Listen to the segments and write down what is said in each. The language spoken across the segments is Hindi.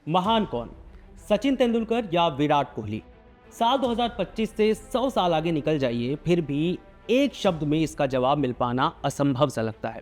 महान कौन, सचिन तेंदुलकर या विराट कोहली? साल 2025 से 100 साल आगे निकल जाइए, फिर भी एक शब्द में इसका जवाब मिल पाना असंभव सा लगता है।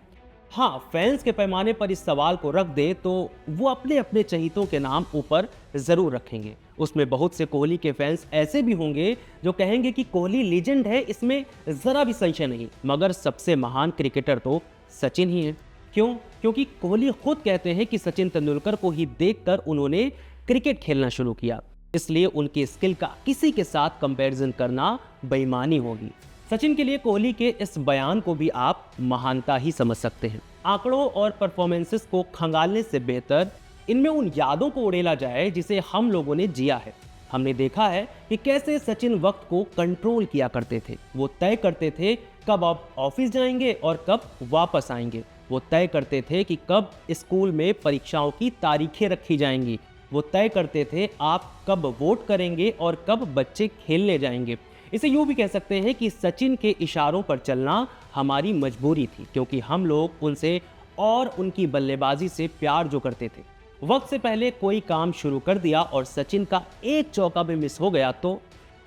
हाँ, फैंस के पैमाने पर इस सवाल को रख दे तो वो अपने अपने चहीतों के नाम ऊपर जरूर रखेंगे। उसमें बहुत से कोहली के फैंस ऐसे भी होंगे जो कहेंगे कि कोहली लीजेंड है, इसमें जरा भी संशय नहीं, मगर सबसे महान क्रिकेटर तो सचिन ही है। क्यों? क्योंकि कोहली खुद कहते हैं कि सचिन तेंदुलकर को ही देखकर उन्होंने क्रिकेट खेलना शुरू किया, इसलिए उनकी स्किल का किसी के साथ कंपैरिजन करना बेईमानी होगी। सचिन के लिए कोहली के इस बयान को भी आप महानता ही समझ सकते हैं। आंकड़ों और परफॉर्मेंसेस को खंगालने से बेहतर इनमें उन यादों को उड़ेला जाए जिसे हम लोगों ने जिया है। हमने देखा है कि कैसे सचिन वक्त को कंट्रोल किया करते थे। वो तय करते थे कब आप ऑफिस जाएंगे और कब वापस आएंगे। वो तय करते थे कि कब स्कूल में परीक्षाओं की तारीखें रखी जाएंगी। वो तय करते थे आप कब वोट करेंगे और कब बच्चे खेलने जाएंगे। इसे यूं भी कह सकते हैं कि सचिन के इशारों पर चलना हमारी मजबूरी थी, क्योंकि हम लोग उनसे और उनकी बल्लेबाजी से प्यार जो करते थे। वक्त से पहले कोई काम शुरू कर दिया और सचिन का एक चौका भी मिस हो गया तो,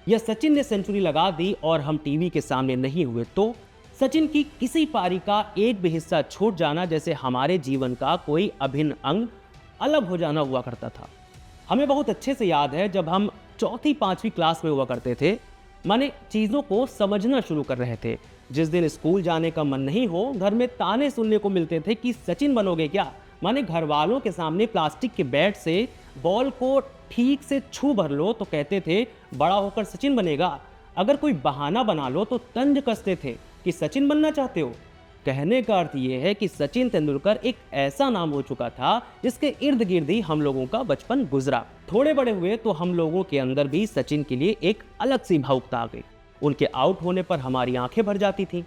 या सचिन ने सेंचुरी लगा दी और हम टीवी के सामने नहीं हुए तो, सचिन की किसी पारी का एक भी हिस्सा छूट जाना जैसे हमारे जीवन का कोई अभिन्न अंग अलग हो जाना हुआ करता था। हमें बहुत अच्छे से याद है जब हम चौथी पांचवी क्लास में हुआ करते थे, माने चीज़ों को समझना शुरू कर रहे थे। जिस दिन स्कूल जाने का मन नहीं हो, घर में ताने सुनने को मिलते थे कि सचिन बनोगे क्या। माने घर वालों के सामने प्लास्टिक के बैट से बॉल को ठीक से छू भर लो तो कहते थे बड़ा होकर सचिन बनेगा। अगर कोई बहाना बना लो तो तंज कसते थे कि सचिन बनना चाहते हो। कहने का अर्थ यह है कि सचिन तेंदुलकर एक ऐसा नाम हो चुका था जिसके इर्द गिर्द ही हम लोगों का बचपन गुजरा। थोड़े बड़े हुए तो हम लोगों के अंदर भी सचिन के लिए एक अलग सी भावुकता आ गई। उनके आउट होने पर हमारी आंखें भर जाती थीं।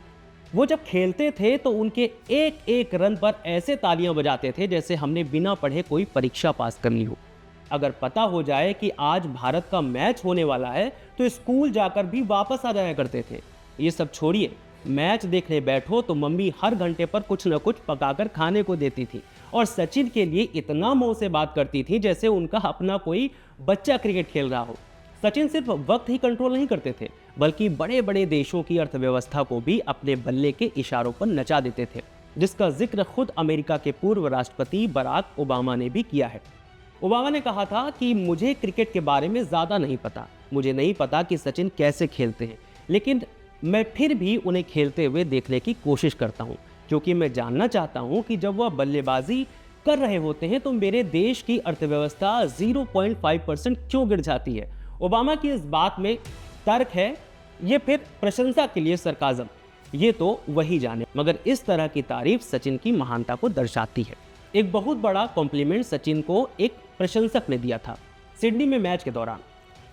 वो जब खेलते थे तो उनके एक एक रन पर ऐसे तालियां बजाते थे जैसे हमने बिना पढ़े कोई परीक्षा पास कर ली हो। अगर पता हो जाए कि आज भारत का मैच होने वाला है तो स्कूल जाकर भी वापस आ जाया करते थे। ये सब छोड़िए, मैच देखने बैठो तो मम्मी हर घंटे पर कुछ न कुछ पकाकर खाने को देती थी और सचिन के लिए इतना मोह से बात करती थी जैसे उनका अपना कोई बच्चा क्रिकेट खेल रहा हो। सचिन सिर्फ वक्त ही कंट्रोल नहीं करते थे, बल्कि बड़े बड़े देशों की अर्थव्यवस्था को भी अपने बल्ले के इशारों पर नचा देते थे, जिसका जिक्र खुद अमेरिका के पूर्व राष्ट्रपति बराक ओबामा ने भी किया है। ओबामा ने कहा था कि मुझे क्रिकेट के बारे में ज़्यादा नहीं पता, मुझे नहीं पता कि सचिन कैसे खेलते हैं, लेकिन मैं फिर भी उन्हें खेलते हुए देखने की कोशिश करता हूं, क्योंकि मैं जानना चाहता हूं कि जब वह बल्लेबाजी कर रहे होते हैं तो मेरे देश की अर्थव्यवस्था 0.5% क्यों गिर जाती है। ओबामा की इस बात में तर्क है, ये फिर प्रशंसा के लिए सरकाज़म, ये तो वही जाने, मगर इस तरह की तारीफ सचिन की महानता को दर्शाती है। एक बहुत बड़ा कॉम्प्लीमेंट सचिन को एक प्रशंसक ने दिया था सिडनी में मैच के दौरान।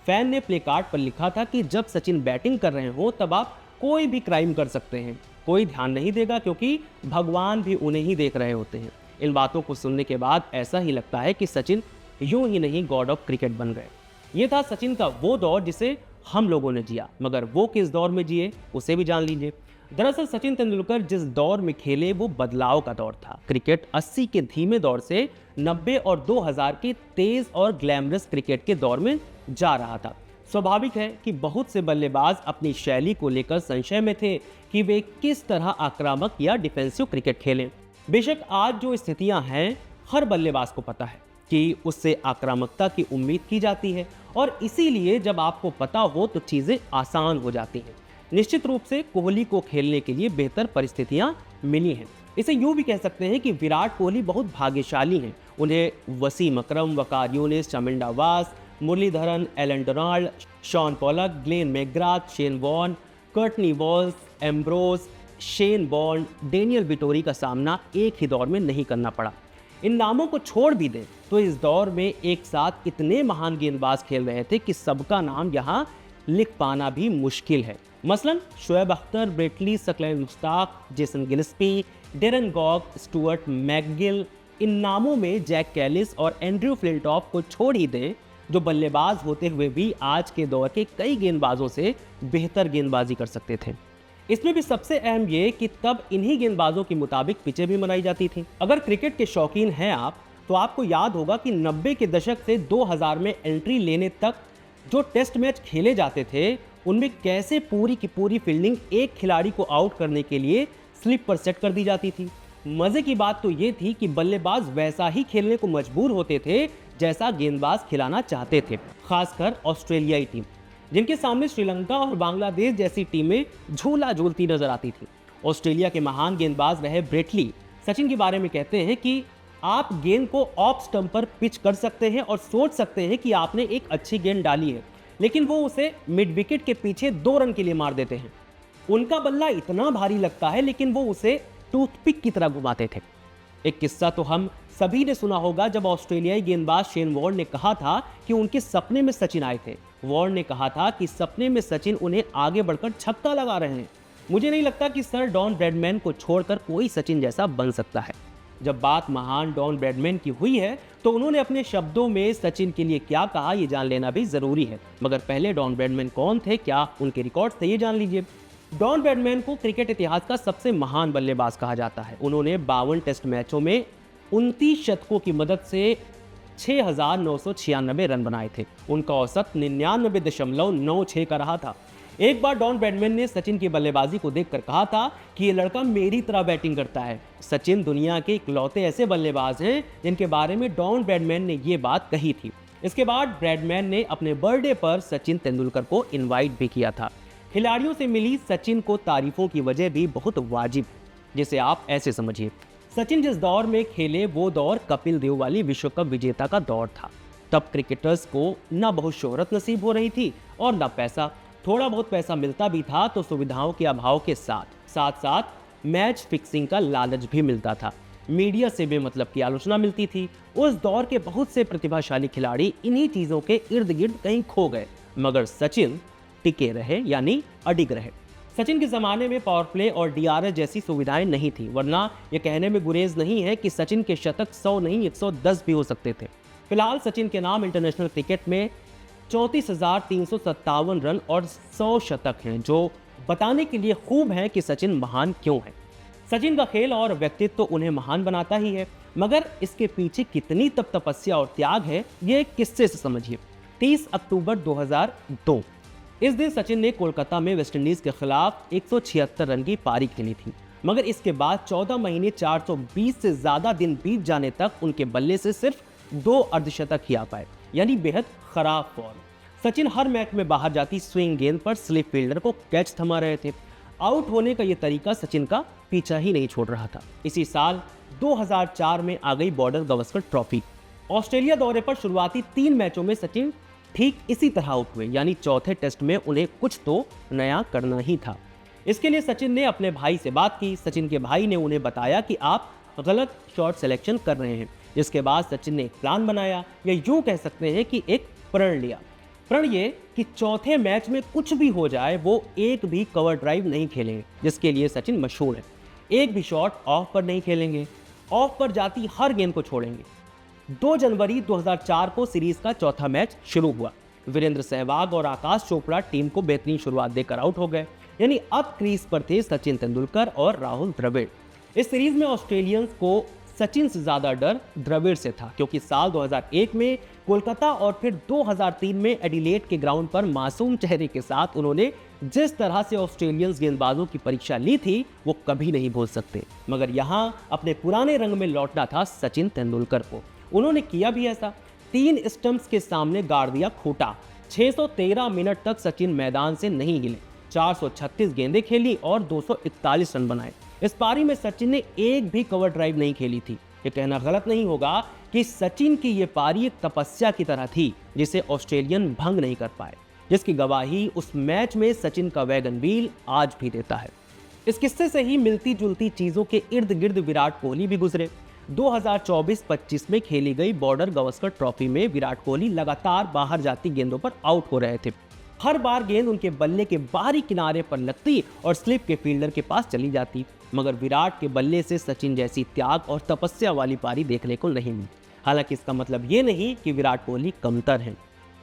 फैन ने प्ले कार्ड पर लिखा था कि जब सचिन बैटिंग कर रहे हो तब आप कोई भी क्राइम कर सकते हैं, कोई ध्यान नहीं देगा क्योंकि भगवान भी उन्हें ही देख रहे होते हैं। इन बातों को सुनने के बाद ऐसा ही लगता है कि सचिन यूं ही नहीं गॉड ऑफ क्रिकेट बन गए। ये था सचिन का वो दौर जिसे हम लोगों ने जिया, मगर वो किस दौर में जिए उसे भी जान लीजिए। दरअसल सचिन तेंदुलकर जिस दौर में खेले वो बदलाव का दौर था। क्रिकेट 80 के धीमे दौर से 90 और 2000 के तेज और ग्लैमरस क्रिकेट के दौर में जा रहा था। स्वाभाविक है कि बहुत से बल्लेबाज अपनी शैली को लेकर संशय में थे कि वे किस तरह आक्रामक या डिफेंसिव क्रिकेट खेलें। बेशक आज जो स्थितियां हैं, हर बल्लेबाज को पता है कि उससे आक्रामकता की उम्मीद की जाती है, और इसीलिए जब आपको पता हो तो चीज़ें आसान हो जाती हैं। निश्चित रूप से कोहली को खेलने के लिए बेहतर परिस्थितियां मिली हैं। इसे यूं भी कह सकते हैं कि विराट कोहली बहुत भाग्यशाली हैं। उन्हें वसीम अकरम, वकार Younis, Chaminda Vaas, Muralitharan, Allan Donald, Shaun Pollock, Glenn McGrath, Shane Warne, Courtney Walsh, Ambrose, Shane Bond, Daniel Vettori का सामना एक ही दौर में नहीं करना पड़ा। इन नामों को छोड़ भी दें तो इस दौर में एक साथ इतने महान गेंदबाज खेल रहे थे कि सबका नाम यहाँ लिख पाना भी मुश्किल है। मसलन Shoaib Akhtar, Brett Lee, Saqlain Mushtaq, Jason Gillespie, Darren Gough, Stuart MacGill, इन नामों में जैक कैलिस और एंड्रयू फ्लिंटॉफ को छोड़ ही दें, जो बल्लेबाज होते हुए भी आज के दौर के कई गेंदबाजों से बेहतर गेंदबाजी कर सकते थे। इसमें भी सबसे अहम ये कि तब इन्हीं गेंदबाजों के मुताबिक पिचें भी बनाई जाती थी। अगर क्रिकेट के शौकीन हैं आप तो आपको याद होगा कि 90 के दशक से 2000 में एंट्री लेने तक जो टेस्ट मैच खेले जाते थे, उनमें कैसे पूरी की पूरी फील्डिंग एक खिलाड़ी को आउट करने के लिए स्लिप पर सेट कर दी जाती थी। मजे की बात तो ये थी कि बल्लेबाज वैसा ही खेलने को मजबूर होते थे जैसा गेंदबाज खिलाना चाहते थे, खासकर ऑस्ट्रेलियाई टीम, जिनके सामने श्रीलंका और बांग्लादेश जैसी टीमें झूला झूलती नजर आती थी। ऑस्ट्रेलिया के महान गेंदबाज रहे ब्रेटली सचिन के बारे में कहते हैं कि आप गेंद को ऑफ स्टंप पर पिच कर सकते हैं और सोच सकते हैं कि आपने एक अच्छी गेंद डाली है, लेकिन वो उसे मिड विकेट के पीछे 2 रन के लिए मार देते हैं। उनका बल्ला इतना भारी लगता है, लेकिन वो उसे टूथपिक की तरह घुमाते थे। एक किस्सा तो हम सभी ने सुना होगा, जब ऑस्ट्रेलियाई गेंदबाज शेन वॉर्न ने कहा था कि उनके सपने में सचिन आए थे। वॉर्न ने कहा था कि सपने में सचिन उन्हें आगे बढ़कर छक्का लगा रहे हैं। मुझे नहीं लगता कि सर डॉन ब्रैडमैन को छोड़कर कोई सचिन जैसा बन सकता है। जब बात महान डॉन ब्रैडमैन की हुई है तो उन्होंने अपने शब्दों में सचिन के लिए क्या कहा, ये जान लेना भी जरूरी है। मगर पहले डॉन ब्रैडमैन कौन थे, क्या उनके रिकॉर्ड थे, ये जान लीजिए। डॉन ब्रैडमैन को क्रिकेट इतिहास का सबसे महान बल्लेबाज कहा जाता है। उन्होंने 52 टेस्ट मैचों में 29 शतकों की मदद से 6,996 रन बनाए थे। उनका औसत 99.96 का रहा था। एक बार डॉन ब्रैडमैन ने सचिन की बल्लेबाजी को देखकर कहा था कि ये लड़का मेरी तरह बैटिंग करता है। सचिन दुनिया के इकलौते ऐसे बल्लेबाज हैं जिनके बारे में डॉन ब्रैडमैन ने ये बात कही थी। इसके बाद ब्रैडमैन ने अपने बर्थडे पर सचिन तेंदुलकर को इनवाइट भी किया था। खिलाड़ियों से मिली सचिन को तारीफों की वजह भी बहुत वाजिब, जिसे आप ऐसे समझिए, सचिन जिस दौर में खेले वो दौर कपिल देव वाली विश्व कप विजेता का दौर था। तब क्रिकेटर्स को न बहुत शोहरत नसीब हो रही थी और न पैसा। थोड़ा बहुत पैसा मिलता भी था तो सुविधाओं के अभाव के साथ मैच फिक्सिंग का लालच भी मिलता था। मीडिया से बेमतलब की आलोचना मिलती थी। उस दौर के बहुत से प्रतिभाशाली खिलाड़ी इन्हीं चीजों के इर्द गिर्द कहीं खो गए, मगर सचिन टिके रहे, यानी अडिग रहे। सचिन के जमाने में पावर प्ले और डीआरएस जैसी सुविधाएं नहीं थी, वरना यह कहने में गुरेज नहीं है कि सचिन के शतक 100 नहीं 110 भी हो सकते थे। फिलहाल सचिन के नाम इंटरनेशनल क्रिकेट में 34,357 रन और 100 शतक हैं, जो बताने के लिए खूब है कि सचिन महान क्यों है। सचिन का खेल और व्यक्तित्व तो उन्हें महान बनाता ही है, मगर इसके पीछे कितनी तपस्या और त्याग है, ये एक किस्से से समझिए। 30 अक्टूबर 2002 इस दिन सचिन ने कोलकाता में वेस्टइंडीज के खिलाफ 176 रन की पारी खेली थी, मगर इसके बाद 14 महीने 420 से ज्यादा दिन बीत जाने तक उनके बल्ले से सिर्फ 2 अर्धशतक ही आ पाए, यानी बेहद खराब फॉर्म। सचिन हर मैच में बाहर जाती स्विंग गेंद पर स्लिप फील्डर को कैच थमा रहे थे। आउट होने का यह तरीका सचिन का पीछा ही नहीं छोड़ रहा था। इसी साल 2004 में आ गई बॉर्डर गावस्कर ट्रॉफी। ऑस्ट्रेलिया दौरे पर शुरुआती 3 मैचों में सचिन ठीक इसी तरह आउट हुए, यानी चौथे टेस्ट में उन्हें कुछ तो नया करना ही था। इसके लिए सचिन ने अपने भाई से बात की। सचिन के भाई ने उन्हें बताया कि आप गलत शॉट सिलेक्शन कर रहे हैं। जिसके बाद सचिन ने एक प्लान बनाया, या यूं कह सकते हैं कि एक प्रण लिया। प्रण ये कि चौथे मैच में कुछ भी हो जाए वो एक भी कवर ड्राइव नहीं खेलेंगे, जिसके लिए सचिन मशहूर है। एक भी शॉट ऑफ पर नहीं खेलेंगे, ऑफ पर जाती हर गेंद को छोड़ेंगे। 2 जनवरी 2004 को सीरीज का चौथा मैच शुरू हुआ। वीरेंद्र सहवाग और आकाश चोपड़ा टीम को बेहतरीन शुरुआत देकर आउट हो गए, यानी अब क्रीज पर थे सचिन तेंदुलकर और राहुल द्रविड़। इस सीरीज में ऑस्ट्रेलियंस को सचिन से ज्यादा डर द्रविड़ से था, क्योंकि साल 2001 में कोलकाता और फिर 2003 में एडिलेड के ग्राउंड पर मासूम चेहरे के साथ उन्होंने जिस तरह से ऑस्ट्रेलियंस गेंदबाजों की परीक्षा ली थी वो कभी नहीं भूल सकते। मगर यहाँ अपने पुराने रंग में लौटना था सचिन तेंदुलकर को। उन्होंने किया भी ऐसा। 3 स्टंप्स के सामने गाड़ दिया खूंटा। 613 मिनट तक सचिन मैदान से नहीं हिले। 436 गेंदें खेली और 241 रन बनाए। इस पारी में सचिन ने एक भी कवर ड्राइव नहीं खेली थी। ये कहना गलत नहीं होगा कि सचिन की ये पारी एक तपस्या की तरह थी, जिसे ऑस्ट्रेलियन भंग नहीं कर पाए, जिसकी गवाही उस मैच में सचिन का वैगन व्हील आज भी देता है। इस किस्से से ही मिलती जुलती चीजों के इर्द गिर्द विराट कोहली भी गुजरे। 2024-25 में खेली गई बॉर्डर गावस्कर ट्रॉफी में विराट कोहली लगातार बाहर जाती गेंदों पर आउट हो रहे थे। हर बार गेंद उनके बल्ले के बाहरी किनारे पर लगती और स्लिप के फील्डर के पास चली जाती, मगर विराट के बल्ले से सचिन जैसी त्याग और तपस्या वाली पारी देखने को नहीं मिली। हालांकि इसका मतलब ये नहीं कि विराट कोहली कमतर हैं।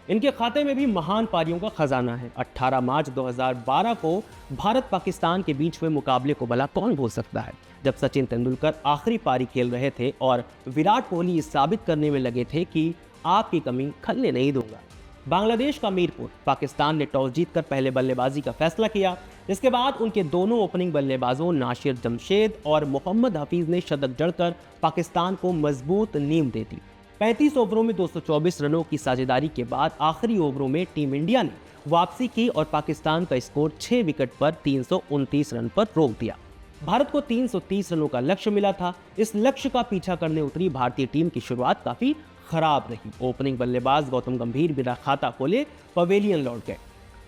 इनके खाते में भी महान पारियों का खजाना है। 18 मार्च 2012 को भारत पाकिस्तान के बीच हुए मुकाबले को भला कौन भूल सकता है, जब सचिन तेंदुलकर आखिरी पारी खेल रहे थे और विराट कोहली साबित करने में लगे थे कि आपकी कमी खलने नहीं दूंगा। बांग्लादेश का मीरपुर, पाकिस्तान ने टॉस जीतकर पहले बल्लेबाजी का फैसला किया। इसके बाद उनके दोनों ओपनिंग बल्लेबाजों नासिर जमशेद और मोहम्मद हफीज ने शतक जड़कर पाकिस्तान को मजबूत नींव दे दी। 35 ओवरों में 224 रनों की साझेदारी के बाद आखिरी ओवरों में टीम इंडिया ने वापसी की और पाकिस्तान का स्कोर 6 विकेट पर 329 रन पर रोक दिया। भारत को 330 रनों का लक्ष्य मिला था। इस लक्ष्य का पीछा करने उतरी भारतीय टीम की शुरुआत काफी खराब रही। ओपनिंग बल्लेबाज गौतम गंभीर बिना खाता खोले पवेलियन लौट गए,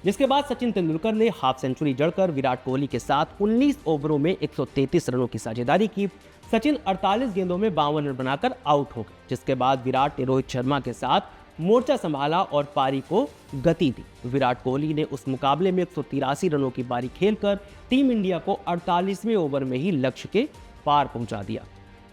जिसके बाद सचिन तेंदुलकर ने हाफ सेंचुरी जड़कर विराट कोहली के साथ 19 ओवरों में 133 रनों की साझेदारी की। सचिन 48 गेंदों में 52 रन बनाकर आउट हो गए, जिसके बाद विराट ने रोहित शर्मा के साथ मोर्चा संभाला और पारी को गति दी। विराट कोहली ने उस मुकाबले में 183 रनों की पारी खेलकर टीम इंडिया को 48वें ओवर में ही लक्ष्य के पार पहुंचा दिया।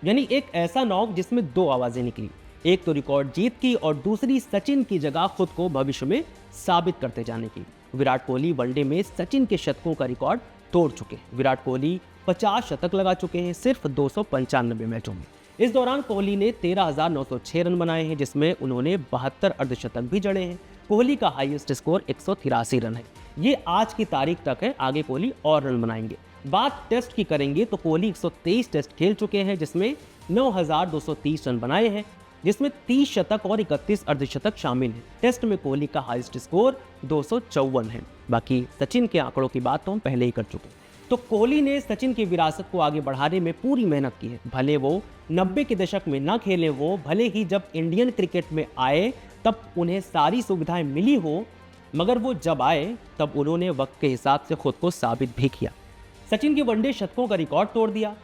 यानी एक ऐसा नॉक जिसमें दो आवाजें निकली, एक तो रिकॉर्ड जीत की और दूसरी सचिन की जगह खुद को भविष्य में साबित करते जाने की। विराट कोहली वनडे में सचिन के शतकों का रिकॉर्ड तोड़ चुके हैं। विराट कोहली 50 शतक लगा चुके हैं सिर्फ 295 मैचों में। इस दौरान कोहली ने 13,906 रन बनाए हैं, जिसमें उन्होंने 72 अर्धशतक भी जड़े हैं। कोहली का हाईएस्ट स्कोर 183 रन है। ये आज की तारीख तक है, आगे कोहली और रन बनाएंगे। बात टेस्ट की करेंगे तो कोहली 123 टेस्ट खेल चुके हैं, जिसमें 9,230 रन बनाए हैं, जिसमें 30 शतक और 31 अर्धशतक शामिल हैं। टेस्ट में कोहली का हाईएस्ट स्कोर 254 है। बाकी सचिन के आंकड़ों की बात तो हम पहले ही कर चुके हैं। तो कोहली ने सचिन की विरासत को आगे बढ़ाने में पूरी मेहनत की है। भले वो 90 के दशक में ना खेले हो, भले ही जब इंडियन क्रिकेट में आए तब उन्हें सारी सुविधाएं मिली हो, मगर वो जब आए तब उन्होंने वक्त के हिसाब से खुद को साबित भी किया। सचिन के वनडे शतकों का रिकॉर्ड तोड़ दिया।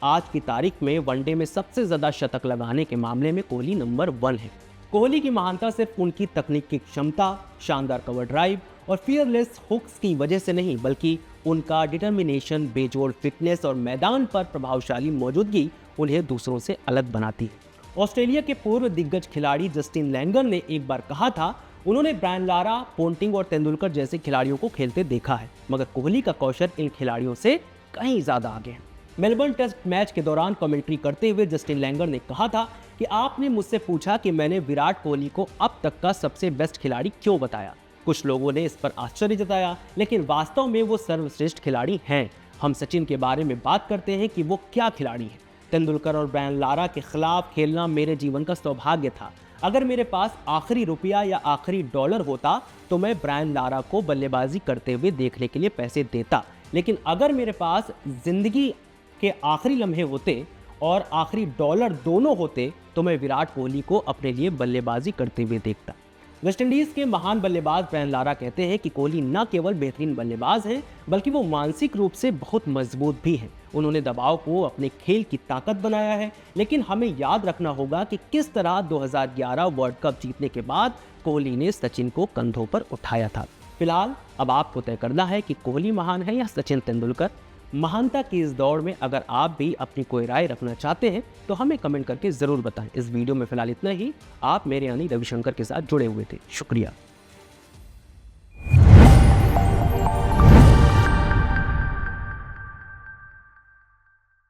आज की तारीख में वनडे में सबसे ज्यादा शतक लगाने के मामले में कोहली नंबर 1 है। कोहली की महानता सिर्फ उनकी तकनीक की क्षमता, शानदार कवर ड्राइव और फियरलेस हुक्स की वजह से नहीं, बल्कि उनका डिटर्मिनेशन, बेजोड़ फिटनेस और मैदान पर प्रभावशाली मौजूदगी उन्हें दूसरों से अलग बनाती है। ऑस्ट्रेलिया के पूर्व दिग्गज खिलाड़ी जस्टिन लैंगर ने एक बार कहा था, उन्होंने ब्रायन लारा, पोंटिंग और तेंदुलकर जैसे खिलाड़ियों को खेलते देखा है, मगर कोहली का कौशल इन खिलाड़ियों से कहीं ज्यादा आगे है। मेलबर्न टेस्ट मैच के दौरान कमेंट्री करते हुए जस्टिन लैंगर ने कहा था कि आपने मुझसे पूछा कि मैंने विराट कोहली को अब तक का सबसे बेस्ट खिलाड़ी क्यों बताया। कुछ लोगों ने इस पर आश्चर्य जताया, लेकिन वास्तव में वो सर्वश्रेष्ठ खिलाड़ी हैं। हम सचिन के बारे में बात करते हैं कि वो क्या खिलाड़ी हैं। तेंदुलकर और ब्रायन लारा के खिलाफ खेलना मेरे जीवन का सौभाग्य था। अगर मेरे पास आखिरी रुपया या आखिरी डॉलर होता तो मैं ब्रायन लारा को बल्लेबाजी करते हुए देखने के लिए पैसे देता, लेकिन अगर मेरे पास जिंदगी के आखिरी लम्हे होते और आखिरी डॉलर दोनों होते तो मैं विराट कोहली को अपने लिए बल्लेबाजी करते हुए देखता। वेस्टइंडीज के महान बल्लेबाज ब्रायन लारा कहते हैं कि कोहली न केवल बेहतरीन बल्लेबाज हैं, बल्कि वो मानसिक रूप से बहुत मजबूत भी हैं। उन्होंने दबाव को अपने खेल की ताकत बनाया है, लेकिन हमें याद रखना होगा कि किस तरह 2011 वर्ल्ड कप जीतने के बाद कोहली ने सचिन को कंधों पर उठाया था। फिलहाल अब आपको तय करना है कि कोहली महान है या सचिन तेंदुलकर। महानता की इस दौड़ में अगर आप भी अपनी कोई राय रखना चाहते हैं तो हमें कमेंट करके ज़रूर बताएं। इस वीडियो में फिलहाल इतना ही। आप मेरे यानी रविशंकर के साथ जुड़े हुए थे। शुक्रिया।